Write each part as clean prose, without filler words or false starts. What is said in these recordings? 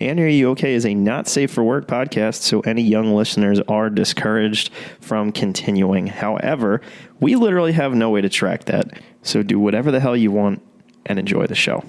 And Are You Okay is a not safe for work podcast, so any young listeners are discouraged from continuing. However, we literally have no way to track that, so do whatever the hell you want and enjoy the show.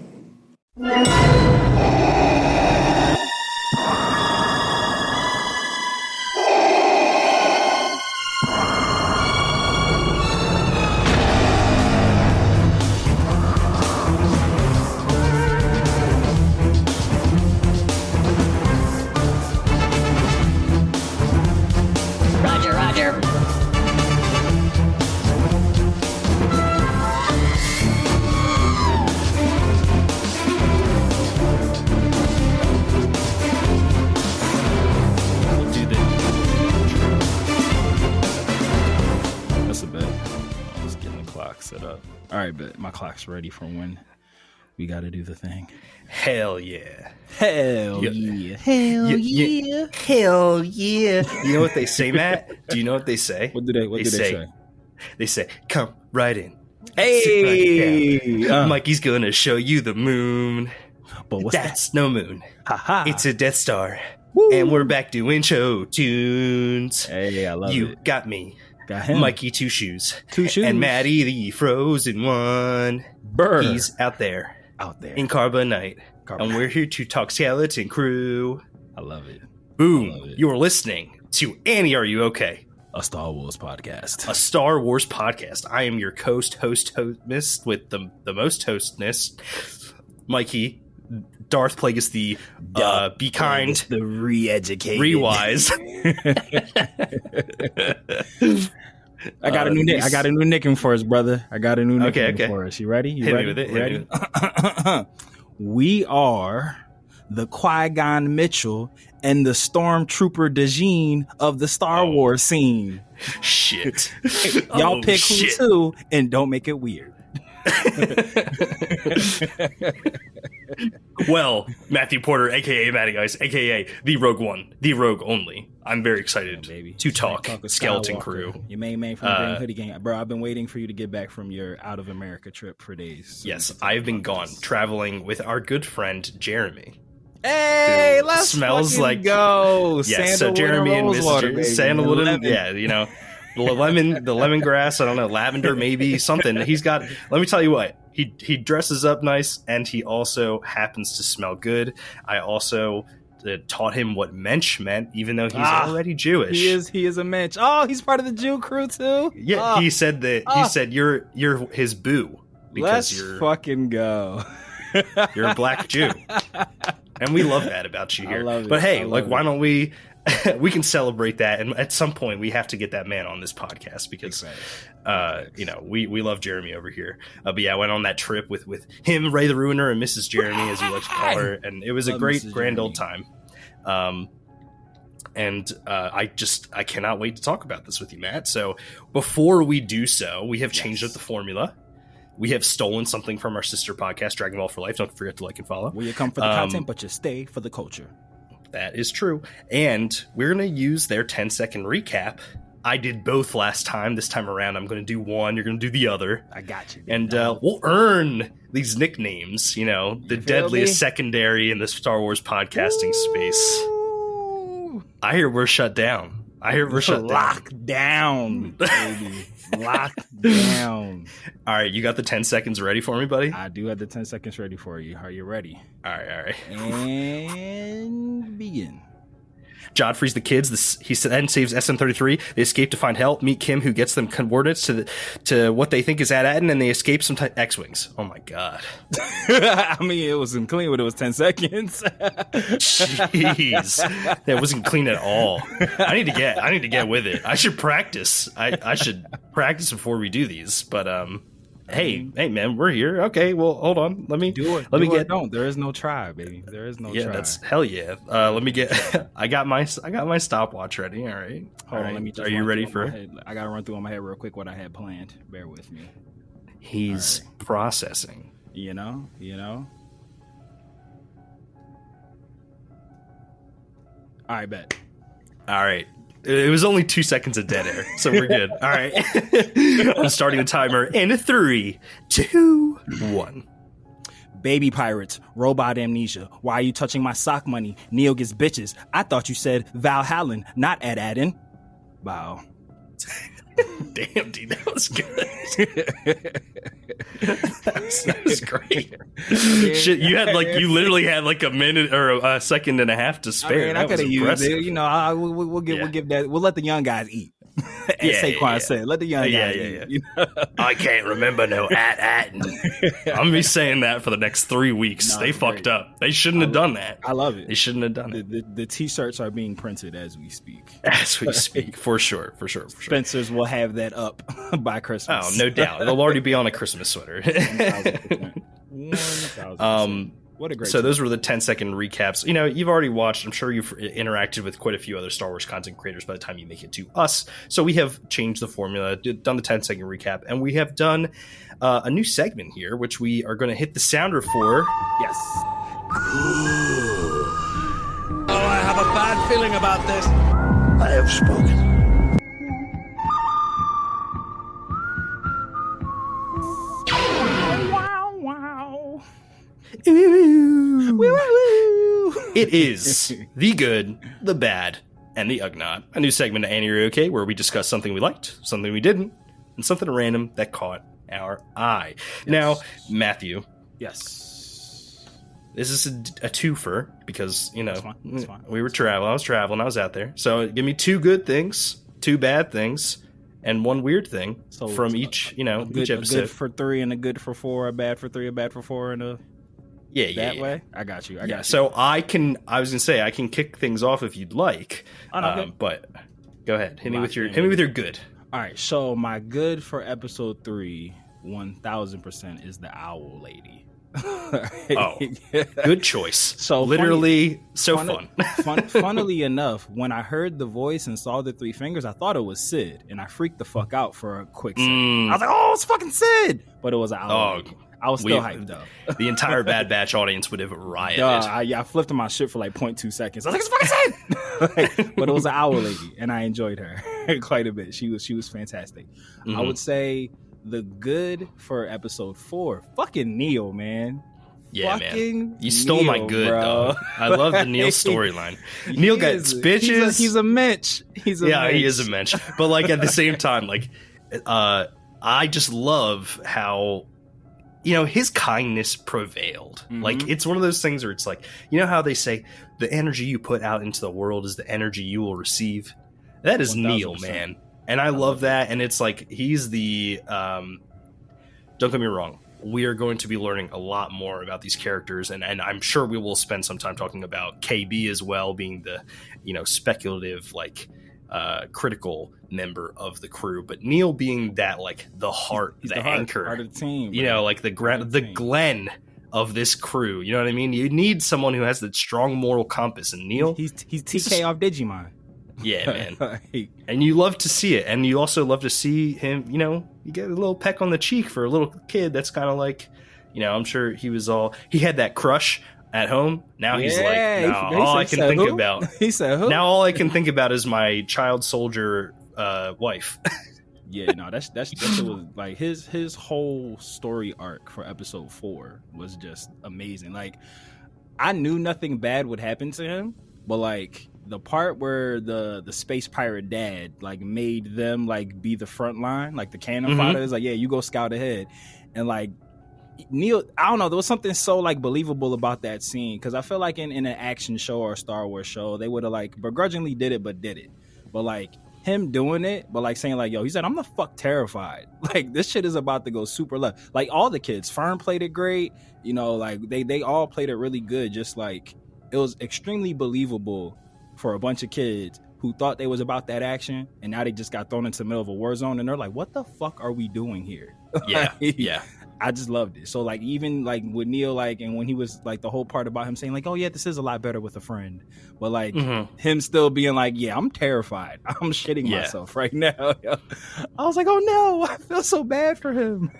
But my clock's ready for when we got to do the thing. Hell yeah. Hell yeah. Hell yeah. Hell yeah. You know what they say, Matt? Do you know what they say? What do they say? They say, come right in. Hey. Right Mikey's going to show you the moon. But what's That's that? No moon. Ha-ha. It's a Death Star. Woo. And we're back doing show tunes. Hey, I love it. You got me. Got him. Mikey, two shoes. And Maddie, the frozen one. Burr. He's out there. In Carbonite. And we're here to talk Skeleton Crew. I love it. Boom. You're listening to Annie, Are You Okay? A Star Wars podcast. A Star Wars podcast. I am your host with the most hostness. Mikey. Darth Plagueis the be kind. The re-educated. Re-wise. I got a new nick. I got a new nickname for us, brother. I got a new nickname for us. You ready? Hit me with it. Ready? We are the Qui-Gon Mitchell and the Stormtrooper Dejeen of the Star Wars scene. Shit. Y'all pick who too, and don't make it weird. Well, Matthew Porter, aka Matty Ice, aka the Rogue One, the Rogue Only. I'm very excited to talk Skeleton Crew. Your main man from the Green Hoodie Gang. Bro, I've been waiting for you to get back from your out of America trip for days. So yes, I've been gone traveling with our good friend Jeremy. Hey, let's smells like go. Yes, so Jeremy and Mrs. Sandalwood, yeah, the lemongrass, I don't know, lavender, maybe something. He's got. Let me tell you what. He dresses up nice, and he also happens to smell good. I also taught him what mensch meant, even though he's already Jewish. He is a mensch. Oh, he's part of the Jew crew too. Yeah, he said that. He said you're his boo because Let's fucking go. You're a black Jew, and we love that about you here. I love it. But hey, why don't we? We can celebrate that, and at some point we have to get that man on this podcast because we love Jeremy over here. But yeah, I went on that trip with him, Ray the Ruiner, and Mrs. Jeremy, as you like to call her, and it was a great grand old time. And I cannot wait to talk about this with you, Matt. So before we do so, we have changed up the formula. We have stolen something from our sister podcast, Dragon Ball for Life. Don't forget to like and follow. Well, you come for the content, but you stay for the culture. That is true. And we're going to use their 10-second recap. I did both last time. This time around, I'm going to do one. You're going to do the other. I got you. And we'll earn these nicknames, the deadliest secondary in the Star Wars podcasting space. I hear we're shut down. Locked down, baby. Locked down. All right, you got the 10 seconds ready for me, buddy? I do have the 10 seconds ready for you. Are you ready? All right. And begin. Jod frees the kids. He then saves SM-33. They escape to find help. Meet Kim, who gets them coordinates to what they think is Ad-Aden, and they escape some X-Wings. Oh my god! I mean, it wasn't clean, but it was 10 seconds. Jeez, that wasn't clean at all. I need to get with it. I should practice. I should practice before we do these. But hey, man, we're here. Okay, well, hold on. Let me do it. Don't. There is no try, baby. There is no try. Yeah, that's hell yeah. Let me get. I got my stopwatch ready. All right. Hold on. Let me. Are you ready for? I gotta run through on my head real quick what I had planned. Bear with me. He's processing. You know. All right, bet. All right. It was only 2 seconds of dead air, so we're good. All right. I'm starting the timer in 3, 2, 1. Baby pirates, robot amnesia. Why are you touching my sock money? Neel gets bitches. I thought you said Valhallan, not Ed Adden. Wow. Damn, dude, that was good. that was great. Shit, you literally had like a minute or a second and a half to spare. I could have used it. You know, we'll give that. We'll let the young guys eat. As Saquon said, let the young guys eat. You know? I can't remember no at. I'm gonna be saying that for the next 3 weeks. They fucked up. They shouldn't have done that. I love it. They shouldn't have done it. The t-shirts are being printed as we speak. As we speak, for sure. Spencer's will have that up by Christmas. Oh, no doubt. It'll already be on a Christmas sweater. 1,000%. What a great So those were the 10-second recaps. You know, you've already watched. I'm sure you've interacted with quite a few other Star Wars content creators by the time you make it to us. So we have changed the formula, done the 10-second recap, and we have done a new segment here, which we are going to hit the sounder for. Yes. Oh, I have a bad feeling about this. I have spoken. Wow. It is the good, the bad, and the Ugnaught, a new segment of Annie Are You Okay, where we discuss something we liked, something we didn't, and something random that caught our eye. Yes. Now, Matthew. Yes. This is a twofer because, you know, That's fine. We were traveling. I was traveling. I was out there. So give me 2 good things, 2 bad things, and 1 weird thing from each, each episode. A good for 3 and a good for 4, a bad for 3, a bad for 4, and a... Yeah. way? I got you. So I was gonna say I can kick things off if you'd like. But go ahead. Hit me with your good. All right. So my good for episode 3, 1,000% is the owl lady. Oh, good choice. So literally fun. Funnily enough, when I heard the voice and saw the 3 fingers, I thought it was Sid, and I freaked the fuck out for a quick second. I was like, "Oh, it's fucking Sid!" But it was an owl lady. I was still hyped though. The entire Bad Batch audience would have rioted. I flipped my shit for like 0.2 seconds. I was like, "It's fucking Sid!" But it was an owl lady, and I enjoyed her quite a bit. She was fantastic. Mm-hmm. I would say the good for episode 4, fucking Neel, man. Yeah, man. You stole my good, though. I love the Neel storyline. Neel got bitches. He's a mensch. He is a mensch. But like at the same time, like I just love how his kindness prevailed. Mm-hmm. Like it's one of those things where it's like, how they say the energy you put out into the world is the energy you will receive. That is 1,000%. Neel, man. And I love that. And it's like he's the don't get me wrong. We are going to be learning a lot more about these characters, and I'm sure we will spend some time talking about KB as well, being the speculative, like critical member of the crew, but Neel being that like the heart, the anchor, heart of the team, like the Glenn of this crew. You know what I mean? You need someone who has that strong moral compass, and Neel, he's TK off Digimon. Yeah, man. And you love to see it. And you also love to see him, you get a little peck on the cheek for a little kid. That's kind of like, I'm sure he had that crush at home. Now he's like, no, all I can think about. He said, who? Now all I can think about is my child soldier wife. Yeah, no, that shit was like his whole story arc for episode 4 was just amazing. Like, I knew nothing bad would happen to him, but like, the part where the space pirate dad like made them like be the front line, like the cannon fighters, like, yeah, you go scout ahead, and like Neel, I don't know, there was something so like believable about that scene, because I feel like in an action show or a Star Wars show they would have like begrudgingly did it, but like him doing it, but like saying like, yo, he said, I'm the fuck terrified, like this shit is about to go super left. Like all the kids, Fern played it great, like they all played it really good, just like it was extremely believable for a bunch of kids who thought they was about that action, and now they just got thrown into the middle of a war zone, and they're like, what the fuck are we doing here? Yeah. Yeah. I just loved it. So like, even like with Neel, like, and when he was like the whole part about him saying like, oh yeah, this is a lot better with a friend, but like him still being like, yeah, I'm terrified, I'm shitting myself right now. I was like, oh no, I feel so bad for him.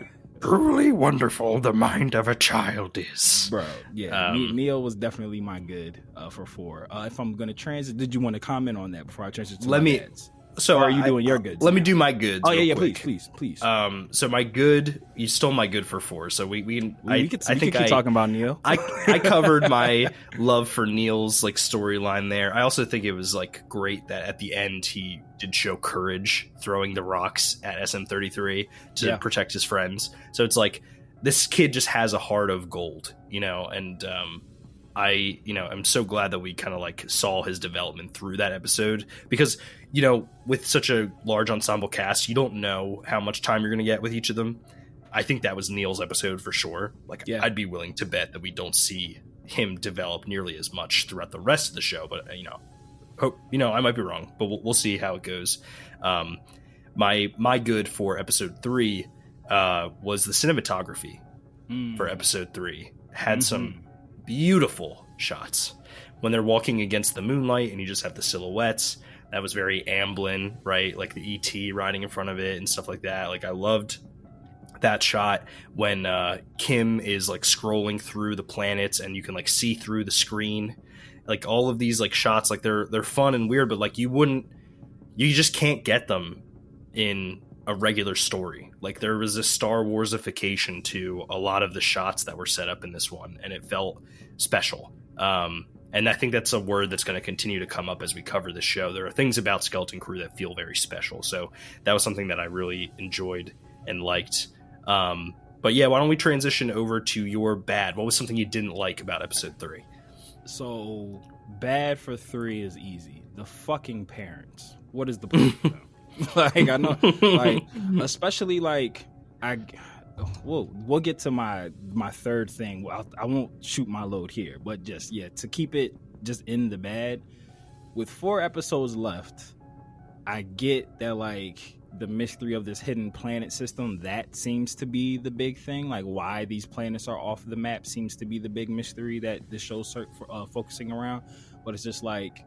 Truly wonderful the mind of a child is. Bro, yeah. Neel was definitely my good for 4. If I'm going to transit, did you want to comment on that before I transit to my dads? So or are you doing your goods? Let me do my goods. Oh yeah, quick. please. So my good, you stole my good for 4. So we could keep talking about Neel. I covered my love for Neel's like storyline there. I also think it was like great that at the end he did show courage throwing the rocks at SM33 to protect his friends. So it's like this kid just has a heart of gold, and I'm so glad that we kind of like saw his development through that episode, because with such a large ensemble cast, you don't know how much time you're going to get with each of them. I think that was Neel's episode for sure. Like, I'd be willing to bet that we don't see him develop nearly as much throughout the rest of the show, but I might be wrong, but we'll see how it goes. My good for episode 3 was the cinematography for episode 3. Had some beautiful shots when they're walking against the moonlight and you just have the silhouettes. That was very Amblin, right? Like the ET riding in front of it and stuff like that. Like, I loved that shot when Kim is like scrolling through the planets and you can like see through the screen. Like, all of these like shots, like they're fun and weird, but like you just can't get them in a regular story. Like, there was a Star Warsification to a lot of the shots that were set up in this one, and it felt special. And I think that's a word that's going to continue to come up as we cover the show. There are things about Skeleton Crew that feel very special. So that was something that I really enjoyed and liked. But yeah, why don't we transition over to your bad? What was something you didn't like about episode 3? So bad for 3 is easy. The fucking parents. What is the point of them? Like, I know, like, especially like we'll get to my third thing. Well, I won't shoot my load here, but just to keep it just in the bad. With 4 episodes left, I get that like the mystery of this hidden planet system, that seems to be the big thing. Like, why these planets are off the map seems to be the big mystery that the show's focusing around. But it's just like,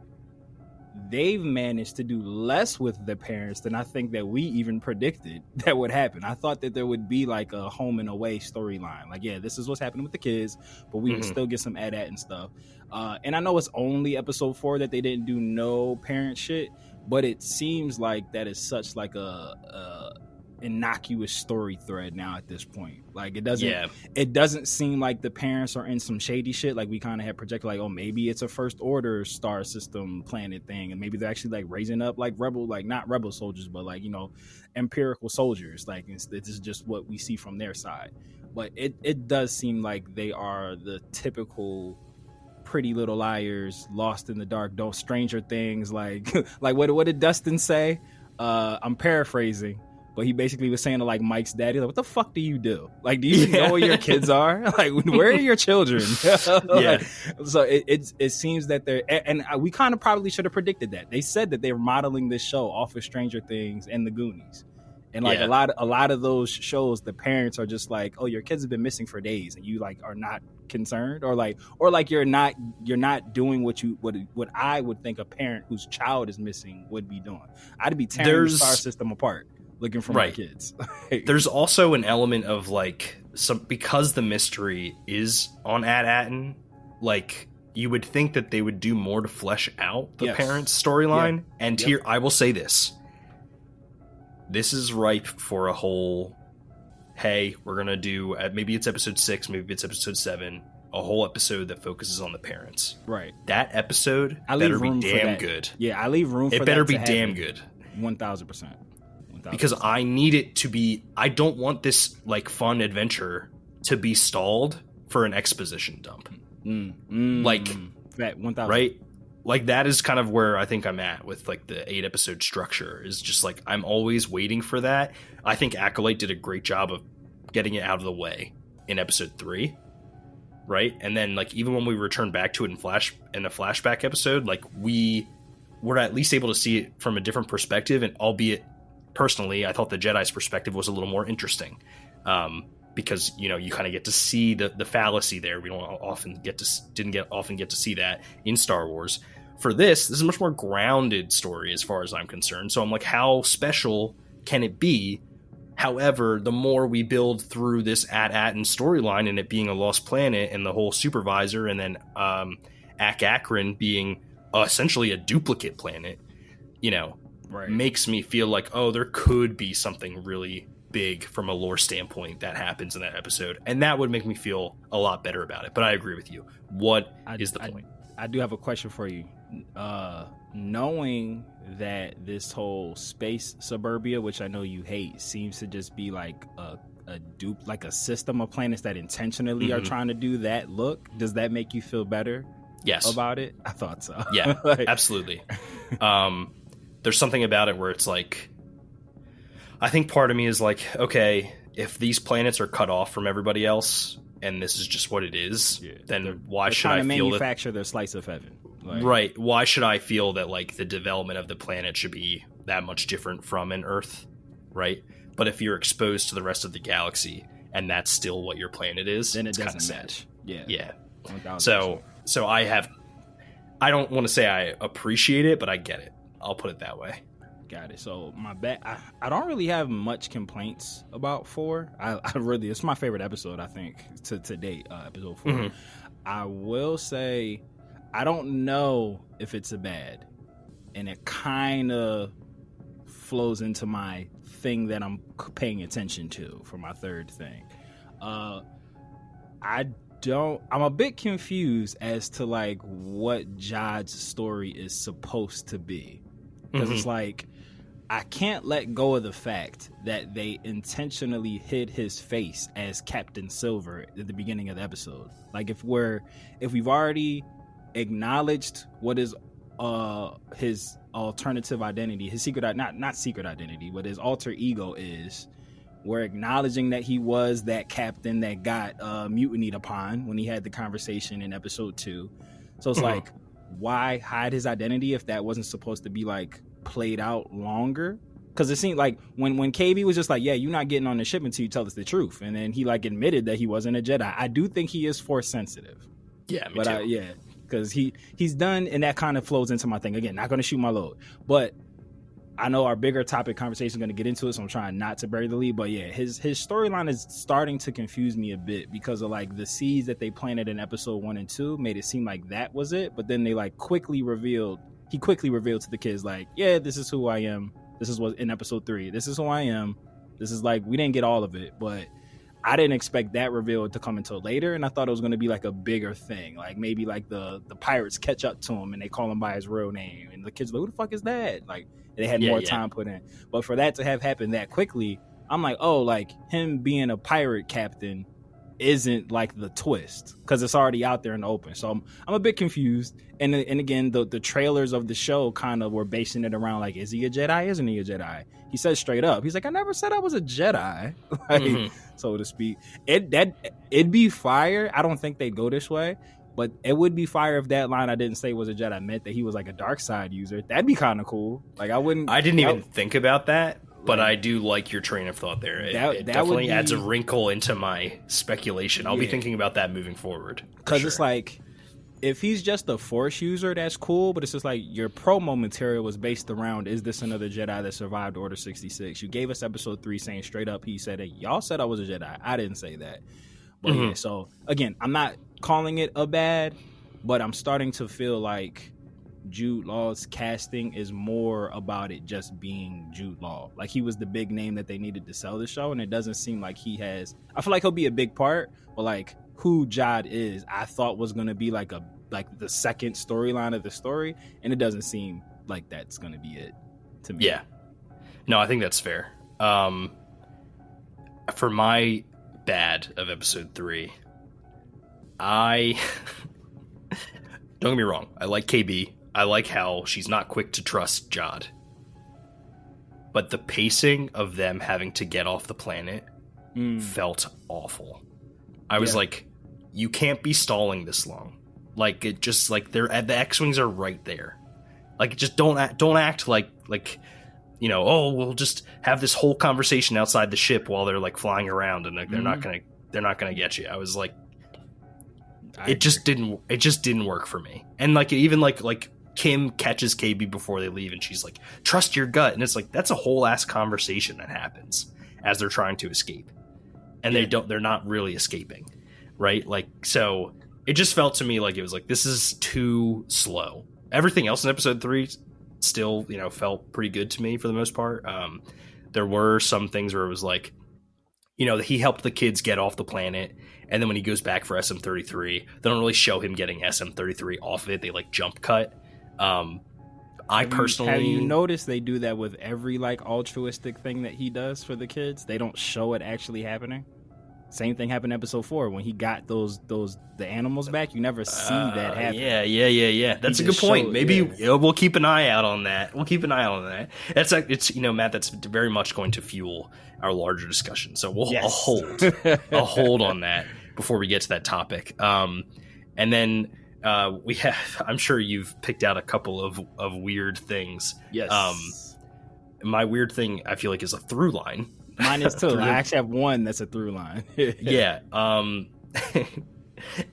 they've managed to do less with the parents than I think that we even predicted that would happen. I thought that there would be like a home and away storyline. Like, this is what's happening with the kids, but we would still get some AT-AT and stuff. And I know it's only episode 4 that they didn't do no parent shit, but it seems like that is such like a innocuous story thread now at this point. Like, it doesn't seem like the parents are in some shady shit like we kind of had projected, like, oh, maybe it's a first order star system planet thing, and maybe they're actually like raising up like not rebel soldiers, but like, empirical soldiers. Like, this is just what we see from their side. But it does seem like they are the typical Pretty Little Liars, Lost in the Dark, don't Stranger Things, like like what did Dustin say? I'm paraphrasing, but he basically was saying to like Mike's daddy, like, what the fuck do you do? Like, do you know where your kids are? Like, where are your children? Like, so it seems that they're, and we kind of probably should have predicted that. They said that they were modeling this show off of Stranger Things and The Goonies. And like a lot of those shows, the parents are just like, oh, your kids have been missing for days, and you like are not concerned, or like you're not doing what I would think a parent whose child is missing would be doing. I'd be tearing the star system apart looking for my kids. There's also an element of like, because the mystery is on AT-AT, like, you would think that they would do more to flesh out the parents' storyline. And here, I will say this. This is ripe for a whole, hey, we're going to do, maybe it's episode 6, maybe it's episode 7, a whole episode that focuses on the parents. Right. That episode better be damn good. Yeah, I leave room for that. It better be damn good. 1,000%. Because I need it to be, I don't want this like fun adventure to be stalled for an exposition dump. Like, that 1,000. Right? Like, that is kind of where I think I'm at with like the 8 episode structure, is just like, I'm always waiting for that. I think Acolyte did a great job of getting it out of the way in episode 3. Right. And then like, even when we return back to it in a flashback episode, like, we were at least able to see it from a different perspective. And albeit personally, I thought the Jedi's perspective was a little more interesting. Because, you kind of get to see the fallacy there. We didn't often get to see that in Star Wars. For this is a much more grounded story as far as I'm concerned. So I'm like, how special can it be? However, the more we build through this AT-AT storyline, and it being a lost planet, and the whole supervisor, and then Akron being essentially a duplicate planet, makes me feel like, oh, there could be something really big from a lore standpoint that happens in that episode, and that would make me feel a lot better about it. But I agree with you. What is the point? I do have a question for you. Knowing that this whole space suburbia, which I know you hate, seems to just be like a dupe, like a system of planets that intentionally are trying to do that look, does that make you feel better about it? I thought so. Yeah, absolutely. There's something about it where it's like, I think part of me is like, okay, if these planets are cut off from everybody else and this is just what it is, then why should I feel manufacture their slice of heaven? Right. Why should I feel that like the development of the planet should be that much different from an Earth? Right. But if you're exposed to the rest of the galaxy and that's still what your planet is, then it doesn't match. Yeah. So I don't want to say I appreciate it, but I get it. I'll put it that way. Got it. So I don't really have much complaints about 4. I really, it's my favorite episode, I think, to date, episode 4. I will say I don't know if it's a bad, and it kind of flows into my thing that I'm paying attention to for my third thing. I'm a bit confused as to like what Jod's story is supposed to be, because it's like, I can't let go of the fact that they intentionally hid his face as Captain Silver at the beginning of the episode. Like if we've already acknowledged what is his alternative identity, his secret, not secret identity, but his alter ego is, we're acknowledging that he was that captain that got mutinied upon when he had the conversation in episode 2. So it's like, why hide his identity if that wasn't supposed to be like played out longer? Because it seemed like when KB was just like, yeah, you're not getting on the ship until you tell us the truth, and then he like admitted that he wasn't a Jedi. I do think he is Force sensitive. Yeah, me too. Because he's done, and that kind of flows into my thing. Again, not going to shoot my load, but I know our bigger topic conversation is going to get into it, so I'm trying not to bury the lead. But yeah, his storyline is starting to confuse me a bit because of like the seeds that they planted in episode 1 and 2 made it seem like that was it, but then they like quickly revealed to the kids like, yeah, this is who I am. This is what in episode 3. This is who I am. This is like, we didn't get all of it, but I didn't expect that reveal to come until later, and I thought it was going to be like a bigger thing, like maybe like the pirates catch up to him and they call him by his real name, and the kids are like, who the fuck is that? Like they had more time put in, but for that to have happened that quickly, I'm like, oh, like him being a pirate captain isn't like the twist because it's already out there in the open. So I'm a bit confused, and again, the trailers of the show kind of were basing it around like, is he a Jedi? Isn't he a Jedi? He says straight up, he's like, I never said I was a Jedi, like, so to speak. It'd be fire. I don't think they'd go this way, but it would be fire if that line I didn't say was a Jedi meant that he was like a dark side user. That'd be kind of cool. Like I didn't even think about that. But I do like your train of thought there. It definitely adds a wrinkle into my speculation. I'll be thinking about that moving forward. Because it's like, if he's just a Force user, that's cool. But it's just like your promo material was based around, is this another Jedi that survived Order 66? You gave us episode 3 saying straight up, he said, hey, y'all said I was a Jedi. I didn't say that. But yeah, so again, I'm not calling it a bad, but I'm starting to feel like Jude Law's casting is more about it just being Jude Law. Like he was the big name that they needed to sell the show, and it doesn't seem like he has. I feel like he'll be a big part, but like who Jod is, I thought was going to be like the second storyline of the story, and it doesn't seem like that's going to be it to me. Yeah, no, I think that's fair. For my bad of episode 3, don't get me wrong, I like KB. I like how she's not quick to trust Jod. But the pacing of them having to get off the planet felt awful. I was like, you can't be stalling this long. Like, it just, like, the X-Wings are right there. Like, just don't act like, you know, oh, we'll just have this whole conversation outside the ship while they're, like, flying around, and like, they're not gonna get you. I was like, it just didn't work for me. And like, even like Kim catches KB before they leave, and she's like, trust your gut. And it's like, that's a whole ass conversation that happens as they're trying to escape. And they're not really escaping. Right. Like, so it just felt to me like it was like, this is too slow. Everything else in episode 3 still, felt pretty good to me for the most part. There were some things where it was like, he helped the kids get off the planet, and then when he goes back for SM-33, they don't really show him getting SM-33 off of it. They like jump cut. Have you noticed they do that with every like altruistic thing that he does for the kids? They don't show it actually happening. Same thing happened in episode 4 when he got the animals back. You never see that happen. Yeah. That's a good point. Maybe we'll keep an eye out on that. It's Matt, that's very much going to fuel our larger discussion. So I'll hold on that before we get to that topic. And then we have. I'm sure you've picked out a couple of weird things. Yes. My weird thing, I feel like, is a through line. Mine is too. I actually have one that's a through line. Yeah.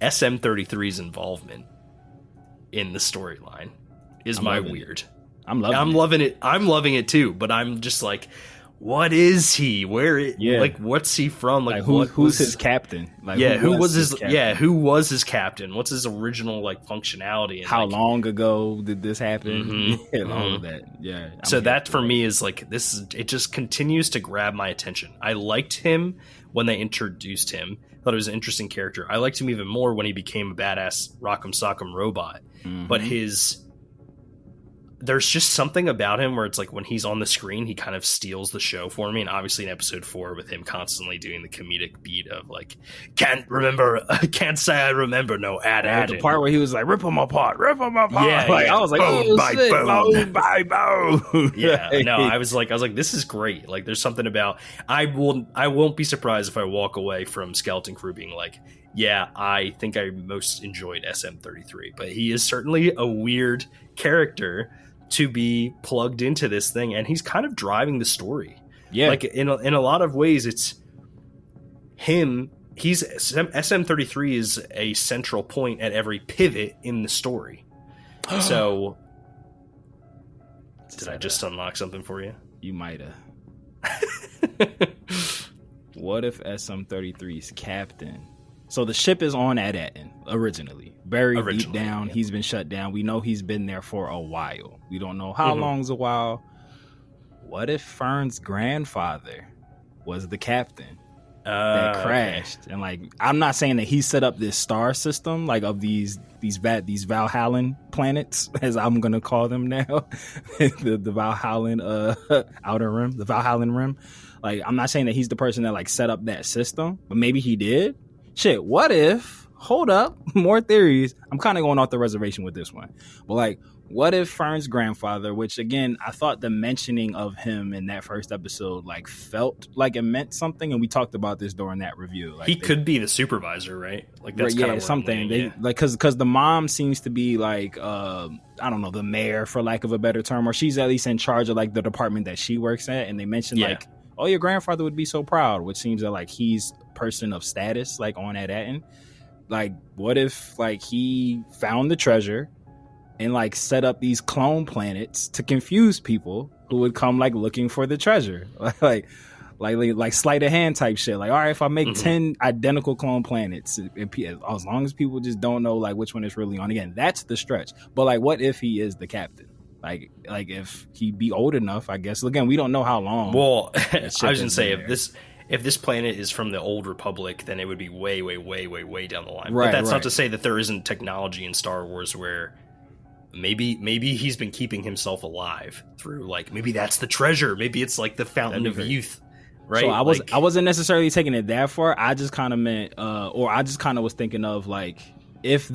SM-33's involvement in the storyline is my weird. I'm loving it. I'm loving it too, but I'm just like, what is he? What's he from? Like who's his captain? Like, who was his captain? What's his original like functionality? And how long ago did this happen? Mm-hmm, and all of that. Yeah. So that for me is like it just continues to grab my attention. I liked him when they introduced him. I thought he was an interesting character. I liked him even more when he became a badass Rock'em Sock'em robot. Mm-hmm. But there's just something about him where it's like when he's on the screen, he kind of steals the show for me. And obviously in episode 4 with him constantly doing the comedic beat of like, can't say I remember, no, add the part where he was like, rip him apart. Yeah, like, I was like, boom, by shit, boom. boom. Yeah, no, I was like, this is great. Like there's something about, I won't be surprised if I walk away from Skeleton Crew being like, yeah, I think I most enjoyed SM-33, but he is certainly a weird character to be plugged into this thing, and he's kind of driving the story. Yeah, like in a lot of ways, it's him. SM-33 is a central point at every pivot in the story. So, did I just unlock something for you? You might have. What if SM-33's captain? So the ship is on Adatin originally, buried deep down. Yeah. He's been shut down. We know he's been there for a while. We don't know how long's a while. What if Fern's grandfather was the captain that crashed? Okay. And like, I'm not saying that he set up this star system, like of these Valhallan planets, as I'm gonna call them now, the Valhallan outer rim, the Valhallan rim. Like, I'm not saying that he's the person that like set up that system, but maybe he did. Shit, what if, hold up, more theories. I'm kind of going off the reservation with this one. But like, what if Fern's grandfather, which again, I thought the mentioning of him in that first episode, like felt like it meant something. And we talked about this during that review. Like, he could be the supervisor, right? Like that's kind of something. Like, cause the mom seems to be like, I don't know, the mayor for lack of a better term, or she's at least in charge of like the department that she works at. And they mentioned like, oh, your grandfather would be so proud, which seems that like he's person of status, like on Adatin. Like, what if like he found the treasure and like set up these clone planets to confuse people who would come like looking for the treasure, like sleight of hand type shit. Like, all right, if I make 10 identical clone planets, as long as people just don't know like which one is really on. Again, that's the stretch. But like, what if he is the captain? Like if he be old enough, I guess. Again, we don't know how long. Well, I was gonna say if this planet is from the old Republic, then it would be way down the line. Right, but that's not to say that there isn't technology in Star Wars where maybe he's been keeping himself alive through like maybe that's the treasure. Maybe it's like the fountain of youth. Right. So I wasn't necessarily taking it that far. I just kind of meant, or I just kind of was thinking of like if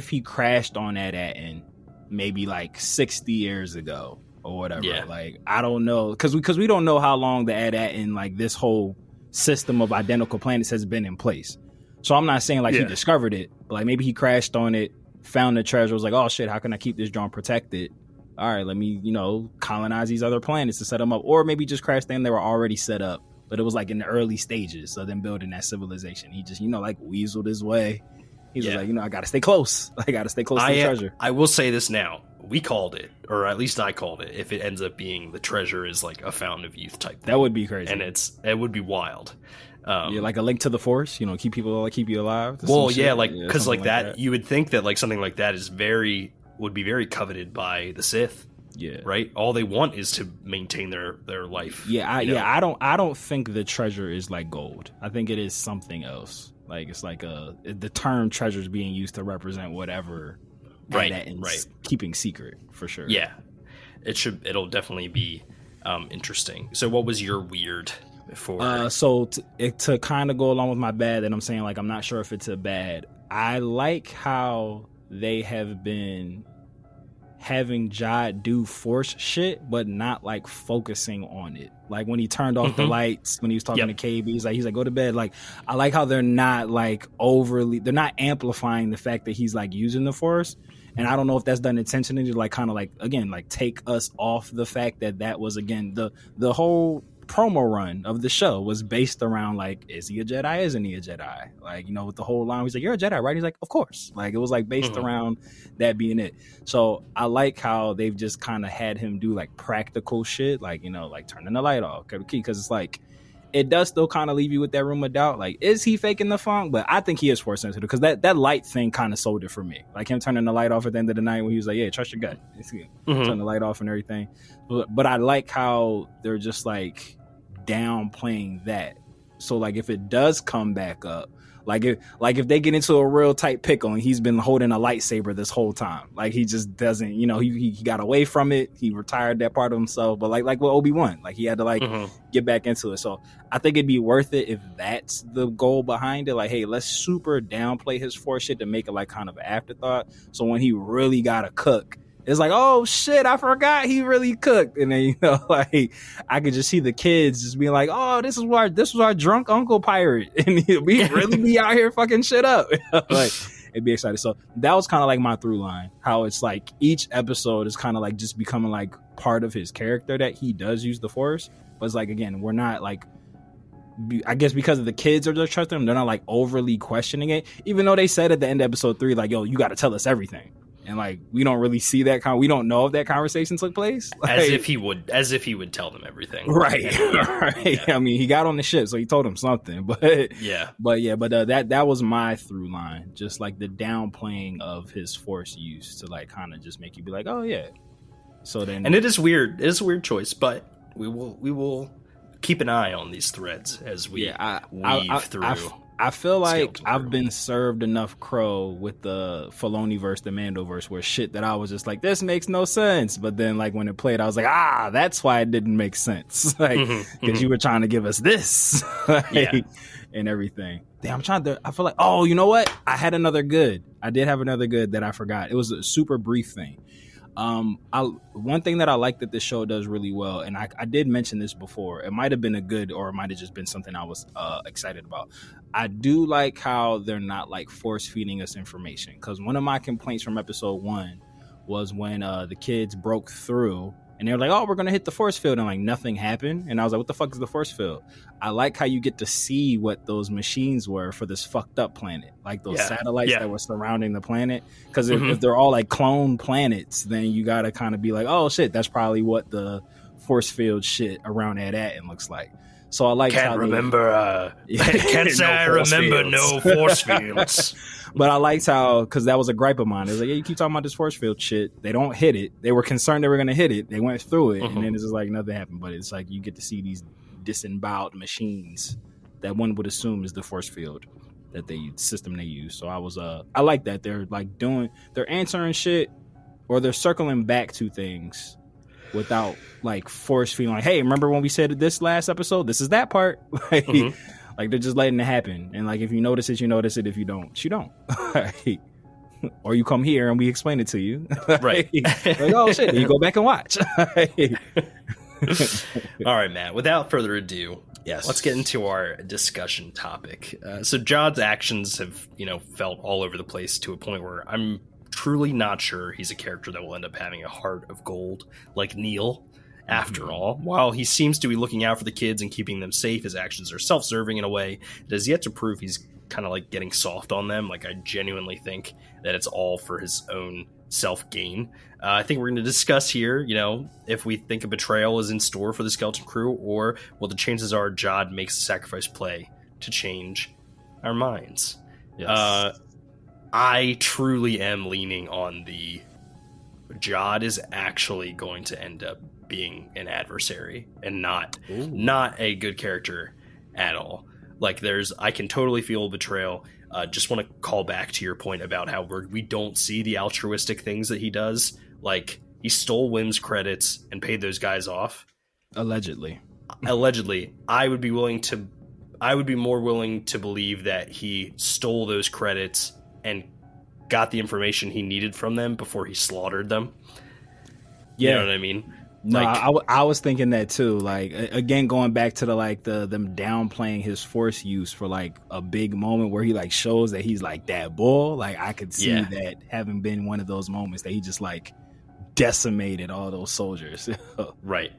he crashed on Adatin maybe like 60 years ago or whatever. Yeah. Like, I don't know, because we don't know how long the Adatin, like this whole system of identical planets has been in place. So I'm not saying like he discovered it, but like maybe he crashed on it, found the treasure, was like, oh shit, how can I keep this drone protected? All right, let me, colonize these other planets to set them up. Or maybe just crashed in, they were already set up, but it was like in the early stages of them building that civilization. He just, like weaseled his way. He's like, I got to stay close. I got to stay close to the treasure. I will say this now. We called it, or at least I called it, if it ends up being the treasure is like a fountain of youth type thing. That would be crazy. And it would be wild. Like a link to the Force, keep you alive. Well, yeah, because like that, you would think that like something like that would be very coveted by the Sith. Yeah. Right. All they want is to maintain their life. Yeah. I don't think the treasure is like gold. I think it is something else. Like it's like the term treasure is being used to represent whatever. Right. Keeping secret for sure. Yeah. It'll definitely be interesting. So what was your weird before? So to kind of go along with my bad that I'm saying, like, I'm not sure if it's a bad. I like how they have been having Jod do force shit, but not like focusing on it. Like when he turned off the lights, when he was talking to KB, he's like, go to bed. Like, I like how they're not like they're not amplifying the fact that he's like using the force. And I don't know if that's done intentionally to like kind of like, again, like take us off the fact that was, again, the whole promo run of the show was based around like, is he a Jedi? Isn't he a Jedi? Like, you know, with the whole line, he's like, you're a Jedi, right? He's like, of course. Like, it was like based around that being it. So I like how they've just kind of had him do like practical shit, like, you know, like turning the light off, because it's like, it does still kind of leave you with that room of doubt. Like, is he faking the funk? But I think he is force sensitive, because that light thing kind of sold it for me. Like him turning the light off at the end of the night when he was like, yeah, trust your gut. Turn the light off and everything. But I like how they're just like downplaying that. So like if it does come back up, like if they get into a real tight pickle and he's been holding a lightsaber this whole time, like he just doesn't, you know, he got away from it, he retired that part of himself, but like with Obi-Wan, like he had to like get back into it. So I think it'd be worth it if that's the goal behind it. Like, hey, let's super downplay his force shit to make it like kind of an afterthought. So when he really gotta cook, it's like, oh shit, I forgot he really cooked. And then, you know, like I could just see the kids just being like, oh, this was our drunk uncle pirate, and we really be out here fucking shit up. Like, it'd be exciting. So that was kind of like my through line, how it's like each episode is kind of like just becoming like part of his character, that he does use the force. But it's like, again, we're not like, I guess because of the kids are just trusting him, they're not like overly questioning it, even though they said at the end of episode 3, like, yo, you got to tell us everything. And like, we don't really see that we don't know if that conversation took place. Like, as if he would tell them everything. Right. Right. Yeah. I mean, he got on the ship, so he told them something, but that was my through line. Just like the downplaying of his force use to like kind of just make you be like, oh yeah. So then, and it is weird. It is a weird choice, but we will keep an eye on these threads as we weave through. I feel like I've been served enough crow with the Filoniverse, the Mandoverse, where shit that I was just like, this makes no sense. But then, like, when it played, I was like, that's why it didn't make sense. Like, because you were trying to give us this, and everything. Damn, I feel like, oh, you know what? I had another good. I did have another good that I forgot. It was a super brief thing. One thing that I like that this show does really well, and I did mention this before, it might have been a good, or it might have just been something I was excited about. I do like how they're not like force feeding us information, because one of my complaints from episode 1 was when the kids broke through and they were like, oh, we're gonna hit the force field, and like nothing happened, and I was like, what the fuck is the force field? I like how you get to see what those machines were for this fucked up planet, like those satellites that were surrounding the planet, because if they're all like clone planets, then you gotta kind of be like, oh shit, that's probably what the force field shit around that looks like. So I like can't say I remember no force fields. But I liked how, because that was a gripe of mine. It was like, yeah, you keep talking about this force field shit. They don't hit it. They were concerned they were going to hit it. They went through it, and then it's just like nothing happened. But it's like you get to see these disemboweled machines that one would assume is the force field system they use. So I like that they're like they're answering shit, or they're circling back to things without like force feeding. Like, hey, remember when we said this last episode? This is that part. Like they're just letting it happen, and like if you notice it, you notice it. If you don't, you don't. Or you come here and we explain it to you. Right? Like, oh shit, you go back and watch. All right, Matt. Without further ado, let's get into our discussion topic. So Jod's actions have, felt all over the place to a point where I'm truly not sure he's a character that will end up having a heart of gold like Neel. After all, while he seems to be looking out for the kids and keeping them safe, his actions are self-serving in a way that has yet to prove he's kind of like getting soft on them. Like, I genuinely think that it's all for his own self-gain. I think we're going to discuss here, if we think a betrayal is in store for the Skeleton Crew, or what the chances are Jod makes a sacrifice play to change our minds. Yes. I truly am leaning on the Jod is actually going to end up being an adversary and not a good character at all. Like I can totally feel betrayal. Just want to call back to your point about how we don't see the altruistic things that he does. Like, he stole Wim's credits and paid those guys off. Allegedly. I would be more willing to believe that he stole those credits and got the information he needed from them before he slaughtered them. Yeah. You know what I mean? No, Like, I was thinking that too. Like, again, going back to them downplaying his force use for like a big moment where he like shows that he's like that bull. Like, I could see that having been one of those moments that he just like decimated all those soldiers. right.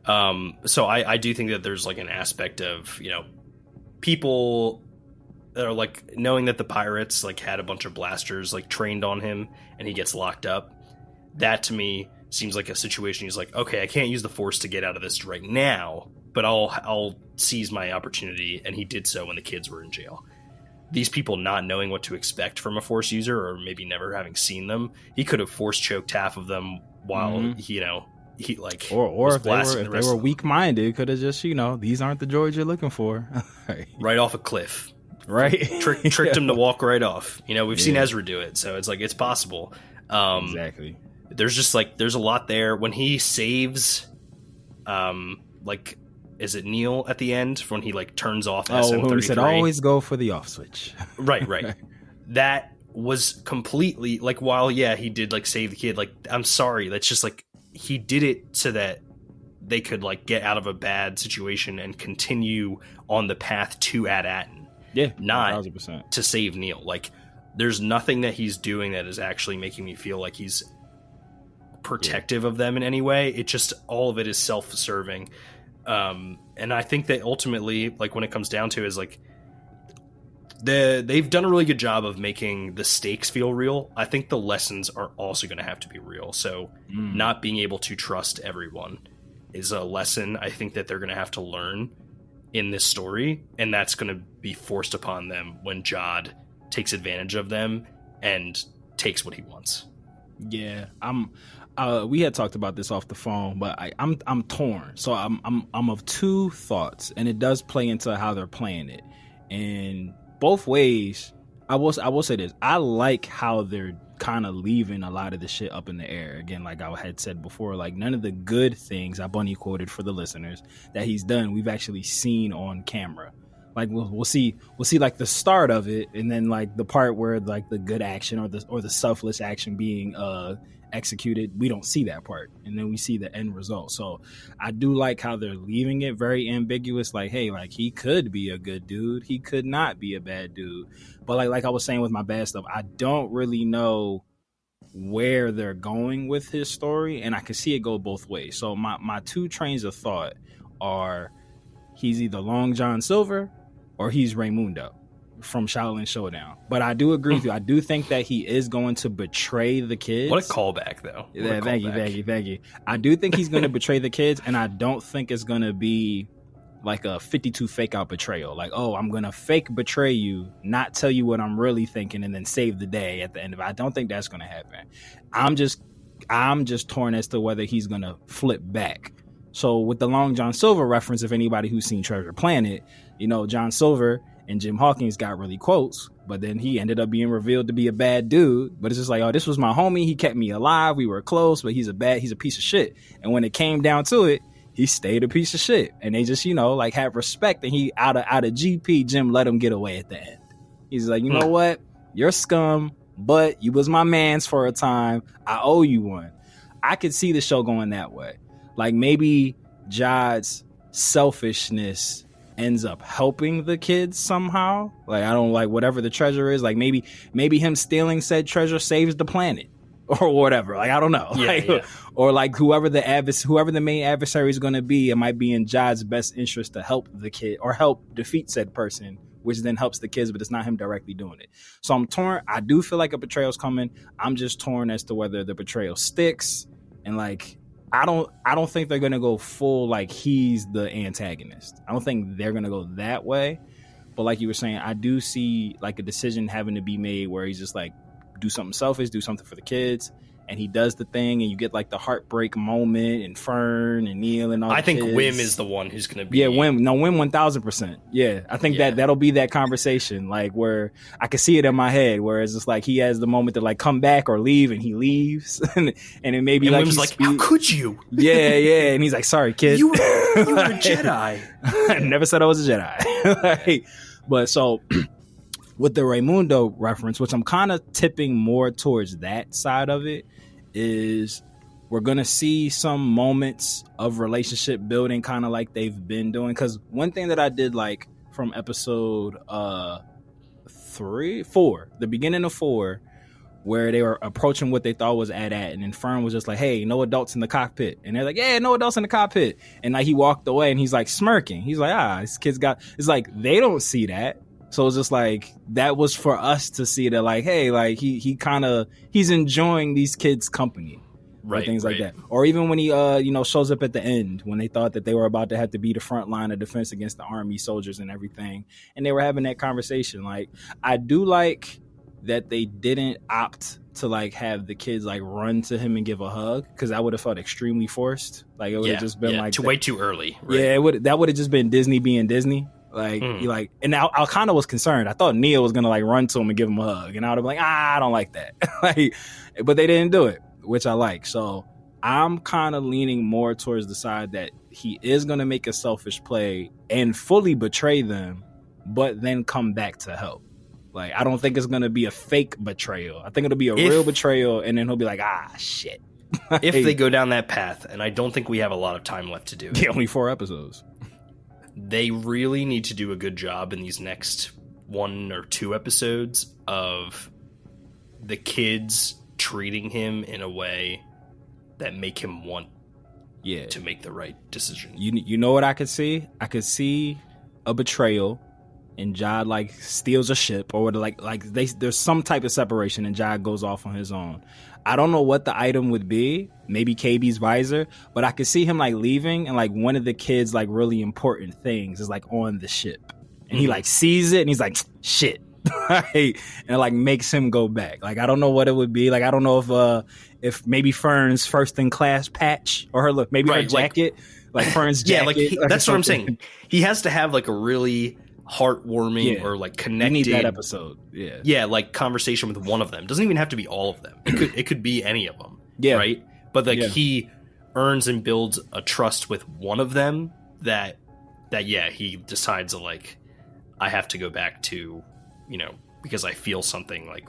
So I do think that there's like an aspect of, people that are like knowing that the pirates like had a bunch of blasters like trained on him and he gets locked up. That to me seems like a situation he's like, okay, I can't use the force to get out of this right now, but I'll seize my opportunity. And he did so when the kids were in jail. These people not knowing what to expect from a force user, or maybe never having seen them, he could have force choked half of them while he like, or if they were weak minded, could have just these aren't the droids you're looking for. Right off a cliff. Right. Tricked him to walk right off. We've seen Ezra do it, so it's like it's possible. Exactly. There's a lot there when he saves like, is it Neel at the end when he like turns off SM-33? When he said always go for the off switch. right. That was completely like, while he did like save the kid, like, I'm sorry, that's just like, he did it so that they could like get out of a bad situation and continue on the path to Ad-Atten. Yeah, not 1,000%. to save Neel. Like, there's nothing that he's doing that is actually making me feel like he's protective of them in any way. It just, all of it is self-serving. And I think that ultimately, like, when it comes down to it, is like, they've done a really good job of making the stakes feel real. I think the lessons are also going to have to be real. So not being able to trust everyone is a lesson I think that they're going to have to learn in this story, and that's going to be forced upon them when Jod takes advantage of them and takes what he wants. Yeah, we had talked about this off the phone, but I'm torn. So I'm of two thoughts, and it does play into how they're playing it. And both ways, I will say this: I like how they're kind of leaving a lot of the shit up in the air. Again, like I had said before, like, none of the good things I bunny quoted for the listeners that he's done, we've actually seen on camera. Like, we'll see like the start of it, and then like the part where like the good action or the selfless action being executed, we don't see that part, and then we see the end result. So I do like how they're leaving it very ambiguous. Like, hey, like, he could be a good dude, he could not be a bad dude. But like I was saying with my bad stuff, I don't really know where they're going with his story, and I can see it go both ways. So my two trains of thought are, he's either Long John Silver or he's Raymundo from Shaolin Showdown. But I do agree with you. I do think that he is going to betray the kids. What a callback, though. Thank you. I do think he's going to betray the kids, and I don't think it's going to be like a 52 fake out betrayal. Like, oh, I'm going to fake betray you, not tell you what I'm really thinking, and then save the day at the end of it. I don't think that's going to happen. I'm just torn as to whether he's going to flip back. So with the Long John Silver reference, if anybody who's seen Treasure Planet, John Silver and Jim Hawkins got really quotes, but then he ended up being revealed to be a bad dude. But it's just like, oh, this was my homie. He kept me alive. We were close, but he's a piece of shit. And when it came down to it, he stayed a piece of shit. And they just, like, have respect. And he, out of GP, Jim let him get away at the end. He's like, you know what? You're scum, but you was my mans for a time. I owe you one. I could see the show going that way. Like, maybe Jod's selfishness ends up helping the kids somehow. Like, I don't like whatever the treasure is. Like, maybe him stealing said treasure saves the planet or whatever. Like, I don't know. Yeah. Or like whoever the main adversary is going to be, it might be in Jod's best interest to help the kid or help defeat said person, which then helps the kids, but it's not him directly doing it. So I'm torn. I do feel like a betrayal's coming. I'm just torn as to whether the betrayal sticks. And like, I don't think they're going to go full like he's the antagonist. I don't think they're going to go that way. But like you were saying, I do see like a decision having to be made where he's just like, do something selfish, do something for the kids, and he does the thing, and you get like the heartbreak moment, and Fern and Neel and all. I think kids. Wim is the one who's going to be. Yeah, Wim 1,000%. Yeah, I think that'll be that conversation, like where I can see it in my head, where it's just like he has the moment to like come back or leave, and he leaves, and it may be and like Wim's like, how could you? Yeah, and he's like, sorry, kid, you were a Jedi. I never said I was a Jedi. Like, but so with the Raymundo reference, which I'm kind of tipping more towards that side of it, is we're going to see some moments of relationship building kind of like they've been doing. Because one thing that I did like from episode 4, the beginning of 4, where they were approaching what they thought was and then Fern was just like, hey, no adults in the cockpit. And they're like, yeah, no adults in the cockpit. And like he walked away and he's like smirking. He's like, this kid's got, it's like they don't see that. So it's just like that was for us to see that, like, hey, like he's enjoying these kids' company, right? Things like that. Or even when he shows up at the end when they thought that they were about to have to be the front line of defense against the army soldiers and everything, and they were having that conversation. Like, I do like that they didn't opt to like have the kids like run to him and give a hug, because that would have felt extremely forced. Like it would have just been like way too early. Right? Yeah, that would have just been Disney being Disney. Like, and I kind of was concerned. I thought Neel was gonna like run to him and give him a hug, and I would have been like, I don't like that. Like, but they didn't do it, which I like. So I'm kind of leaning more towards the side that he is gonna make a selfish play and fully betray them, but then come back to help. Like, I don't think it's gonna be a fake betrayal. I think it'll be a real betrayal, and then he'll be like, shit. If they go down that path, and I don't think we have a lot of time left to do it. Yeah, only 4 episodes. They really need to do a good job in these next 1 or 2 episodes of the kids treating him in a way that make him want to make the right decision. You know what I could see? I could see a betrayal, and Jod like steals a ship, or there's some type of separation, and Jod goes off on his own. I don't know what the item would be, maybe KB's visor, but I could see him like leaving, and like one of the kids like really important things is like on the ship, and he like sees it and he's like, shit. And it like makes him go back. Like, I don't know what it would be. Like, I don't know if maybe Fern's first in class patch, or her her jacket, like Fern's jacket. That's what I'm saying. He has to have like a really heartwarming or like connected. You need that episode. Yeah, like conversation with one of them. Doesn't even have to be all of them. It could be any of them. Yeah. Right? But like he earns and builds a trust with one of them that he decides like, I have to go back to, because I feel something like